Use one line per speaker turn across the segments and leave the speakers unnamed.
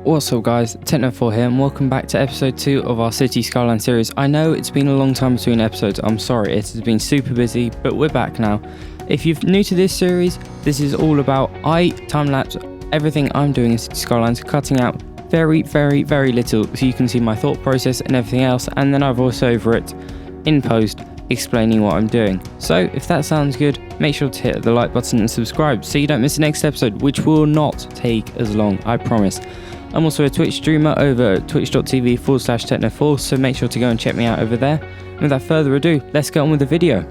What's up guys, Techno4 here and welcome back to episode 2 of our Cities Skylines series. I know it's been a long time between episodes, I'm sorry, it has been super busy, but we're back now. If you're new to this series, this is all about time-lapse everything I'm doing in Cities Skylines, cutting out very little so you can see my thought process and everything else, and then I voice over it in post explaining what I'm doing. So if that sounds good, make sure to hit the like button and subscribe so you don't miss the next episode, which will not take as long, I promise. I'm also a Twitch streamer over at twitch.tv/Techno4, so make sure to go and check me out over there. And without further ado, let's get on with the video.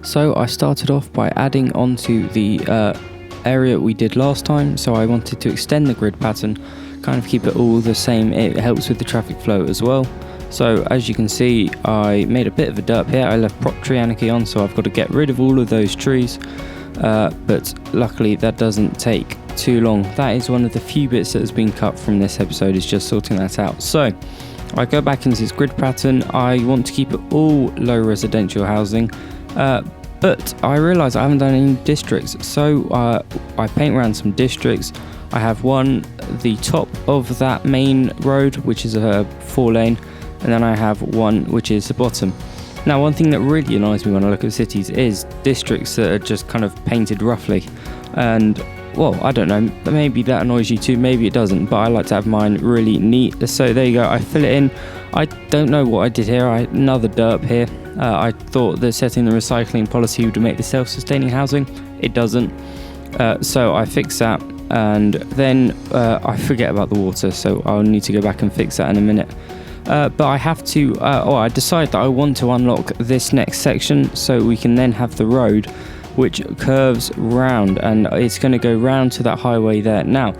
So I started off by adding onto the area we did last time, so I wanted to extend the grid pattern, kind of keep it all the same. It helps with the traffic flow as well. So as you can see, I made a bit of a derp here. I left prop tree anarchy on, so I've got to get rid of all of those trees, but luckily that doesn't take too long. That is one of the few bits that has been cut from this episode, is just sorting that out. So I go back into this grid pattern. I want to keep it all low residential housing, but I realise I haven't done any districts, so I paint around some districts. I have one, the top of that main road, which is a 4-lane, and then I have one which is the bottom. Now, one thing that really annoys me when I look at cities is districts that are just kind of painted roughly, and well, I don't know, maybe that annoys you too, maybe it doesn't, but I like to have mine really neat. So there you go, I fill it in. I don't know what I did here, another derp here. I thought that setting the recycling policy would make the self-sustaining housing. It doesn't, so I fix that, and then I forget about the water, so I'll need to go back and fix that in a minute. But I have to, I decide that I want to unlock this next section so we can then have the road which curves round, and it's going to go round to that highway there. Now,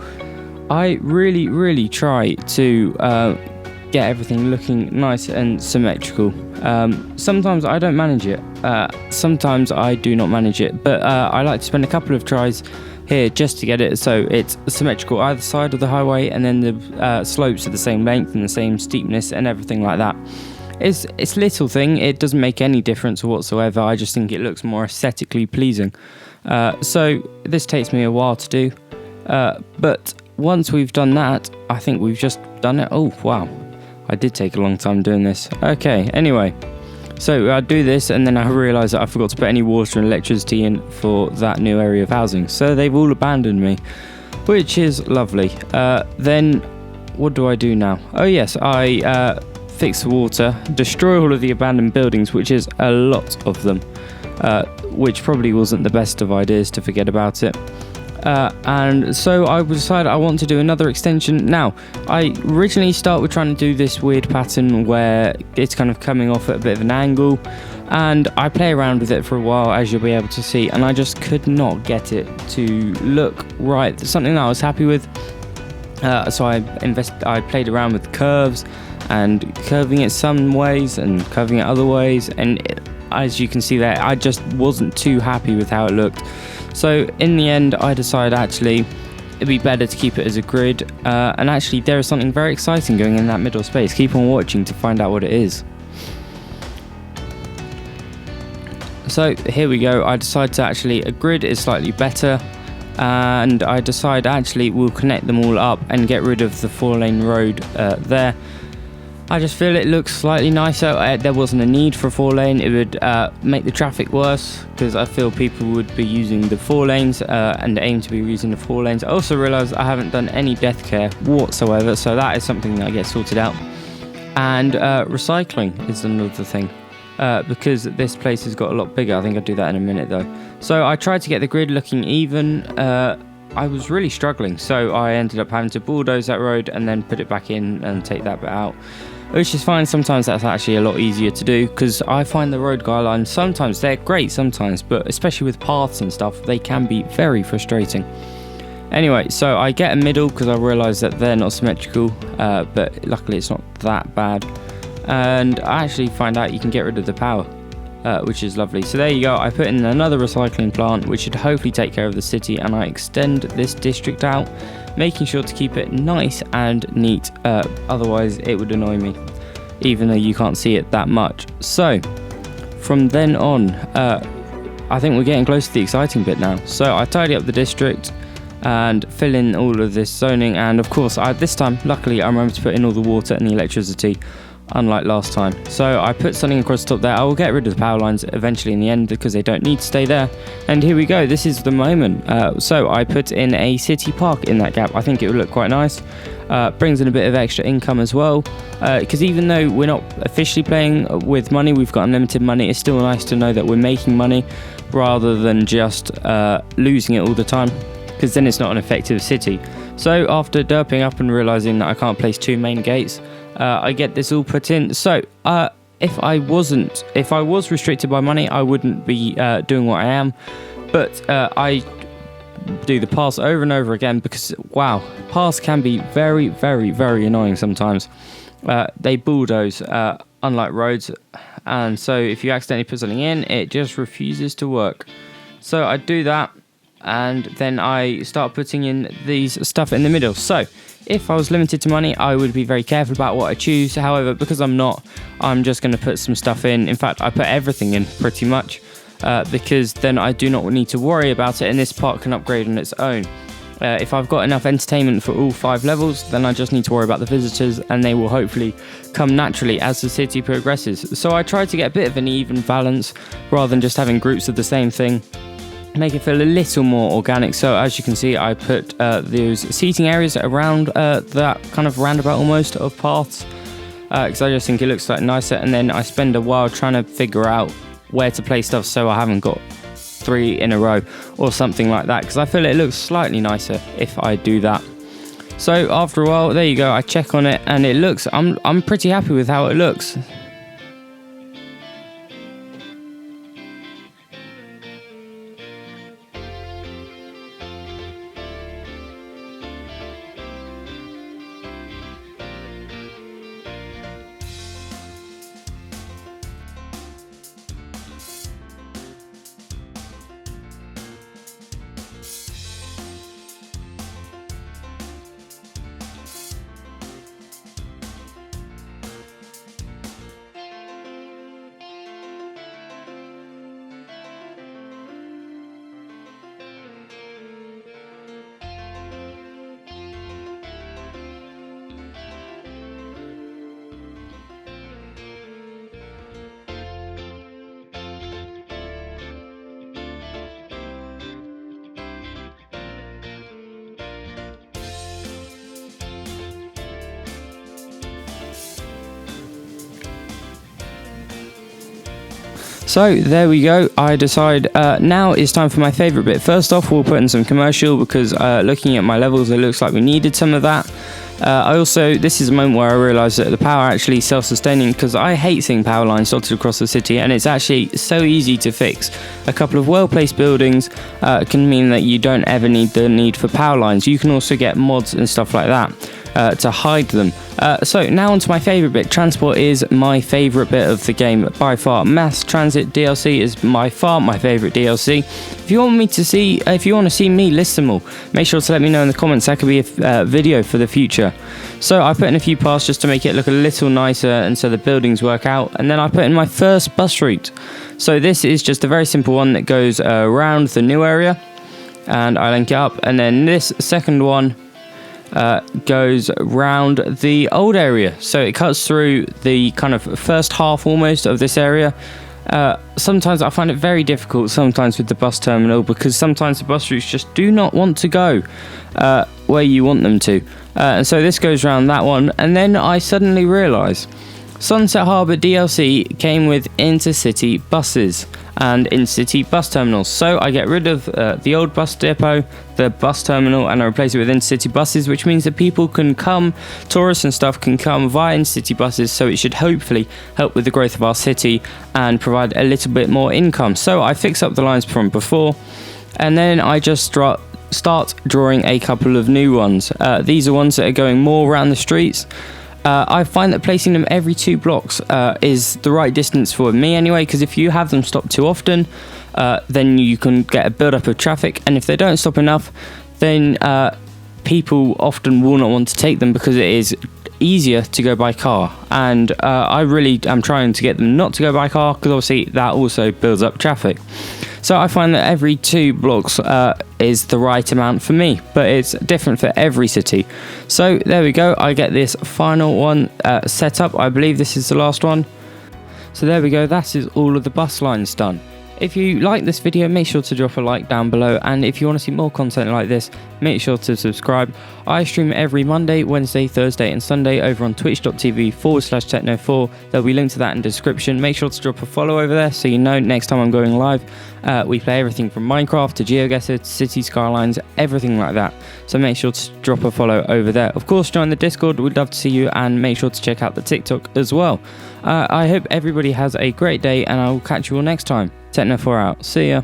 I really try to get everything looking nice and symmetrical. Sometimes I don't manage it, sometimes I do not manage it, but I like to spend a couple of tries here just to get it so it's symmetrical either side of the highway, and then the slopes are the same length and the same steepness and everything like that. It's a little thing, it doesn't make any difference whatsoever, I just think it looks more aesthetically pleasing. So this takes me a while to do, but once we've done that, I think we've just done it. Oh wow, I did take a long time doing this. Okay, anyway, so I do this and then I realise that I forgot to put any water and electricity in for that new area of housing, so they've all abandoned me, which is lovely. Then what do I do now? Oh yes, I fix the water, destroy all of the abandoned buildings, which is a lot of them, which probably wasn't the best of ideas to forget about it. And so I decided I want to do another extension. Now, I originally start with trying to do this weird pattern where it's kind of coming off at a bit of an angle, and I play around with it for a while, as you'll be able to see, and I just could not get it to look right. Something that I was happy with. So I played around with curves and curving it some ways and curving it other ways, and as you can see there, I just wasn't too happy with how it looked. So in the end, I decided actually it'd be better to keep it as a grid, and actually there is something very exciting going in that middle space. Keep on watching to find out what it is. So here we go, I decided to actually, a grid is slightly better, and I decide actually we'll connect them all up and get rid of the 4-lane road there. I just feel it looks slightly nicer. There wasn't a need for a 4-lane. It would make the traffic worse, because I feel people would be using the 4 lanes and aim to be using the 4 lanes. I also realised I haven't done any death care whatsoever, so that is something that gets sorted out. And recycling is another thing, because this place has got a lot bigger. I think I'll do that in a minute though. So I tried to get the grid looking even. I was really struggling, so I ended up having to bulldoze that road and then put it back in and take that bit out, which is fine. Sometimes that's actually a lot easier to do, because I find the road guidelines, sometimes they're great sometimes, but especially with paths and stuff, they can be very frustrating. Anyway, so I get a middle because I realise that they're not symmetrical, but luckily it's not that bad, and I actually find out you can get rid of the power, which is lovely. So there you go, I put in another recycling plant, which should hopefully take care of the city, and I extend this district out, making sure to keep it nice and neat, otherwise it would annoy me, even though you can't see it that much. So from then on, I think we're getting close to the exciting bit now. So I tidy up the district, and fill in all of this zoning. And of course, this time, luckily, I remember to put in all the water and the electricity, unlike last time. So I put something across the top there. I will get rid of the power lines eventually in the end because they don't need to stay there. And here we go. This is the moment. So I put in a city park in that gap. I think it would look quite nice. Brings in a bit of extra income as well, because even though we're not officially playing with money, we've got unlimited money, it's still nice to know that we're making money rather than just losing it all the time, because then it's not an effective city. So after derping up and realizing that I can't place 2 main gates, I get this all put in. So if I was restricted by money, I wouldn't be doing what I am, but I do the pass over and over again because, wow, pass can be very, very, very annoying sometimes. They bulldoze, unlike roads, and so if you accidentally put something in, it just refuses to work. So I do that, and then I start putting in these stuff in the middle. So if I was limited to money, I would be very careful about what I choose. However, because I'm not, I'm just going to put some stuff in. In fact, I put everything in pretty much, because then I do not need to worry about it, and this part can upgrade on its own. If I've got enough entertainment for all 5 levels, then I just need to worry about the visitors, and they will hopefully come naturally as the city progresses. So I try to get a bit of an even balance rather than just having groups of the same thing. Make it feel a little more organic. So as you can see, I put those seating areas around that kind of roundabout almost of paths, because I just think it looks like nicer, and then I spend a while trying to figure out where to place stuff so I haven't got 3 in a row or something like that, because I feel it looks slightly nicer if I do that. So after a while, there you go, I check on it and it looks, I'm pretty happy with how it looks. So there we go. I decide now it's time for my favourite bit. First off, we'll put in some commercial because looking at my levels, it looks like we needed some of that. This is a moment where I realised that the power actually self-sustaining, because I hate seeing power lines dotted across the city, and it's actually so easy to fix. A couple of well-placed buildings can mean that you don't ever need the need for power lines. You can also get mods and stuff like that to hide them. So now onto my favourite bit. Transport is my favourite bit of the game by far. Mass Transit DLC is by far my favourite DLC. If you want to see me list them all, make sure to let me know in the comments. That could be a video for the future. So I put in a few paths just to make it look a little nicer and so the buildings work out. And then I put in my first bus route. So this is just a very simple one that goes around the new area, and I link it up. And then this second one goes round the old area, so it cuts through the kind of first half almost of this area. Sometimes I find it very difficult sometimes with the bus terminal, because sometimes the bus routes just do not want to go where you want them to, and so this goes around that one. And then I suddenly realise Sunset Harbour DLC came with intercity buses and intercity bus terminals. So I get rid of the old bus depot, the bus terminal, and I replace it with intercity buses, which means that people can come, tourists and stuff can come via intercity buses, so it should hopefully help with the growth of our city and provide a little bit more income. So I fix up the lines from before, and then I just start drawing a couple of new ones. These are ones that are going more around the streets. I find that placing them every 2 blocks is the right distance for me anyway, because if you have them stop too often, then you can get a build-up of traffic, and if they don't stop enough, then people often will not want to take them because it is easier to go by car. And I really am trying to get them not to go by car, because obviously that also builds up traffic. So I find that every 2 blocks is the right amount for me, but it's different for every city. So there we go, I get this final one set up. I believe this is the last one. So there we go, that is all of the bus lines done. If you like this video, make sure to drop a like down below, and if you want to see more content like this, make sure to subscribe. I stream every Monday, Wednesday, Thursday and Sunday over on twitch.tv/techno4. There'll be links to that in the description. Make sure to drop a follow over there so you know next time I'm going live. We play everything from Minecraft to GeoGuessr to Cities Skylines, everything like that. So make sure to drop a follow over there. Of course, join the Discord, we'd love to see you, and make sure to check out the TikTok as well. I hope everybody has a great day, and I will catch you all next time. Techno4 out. See ya.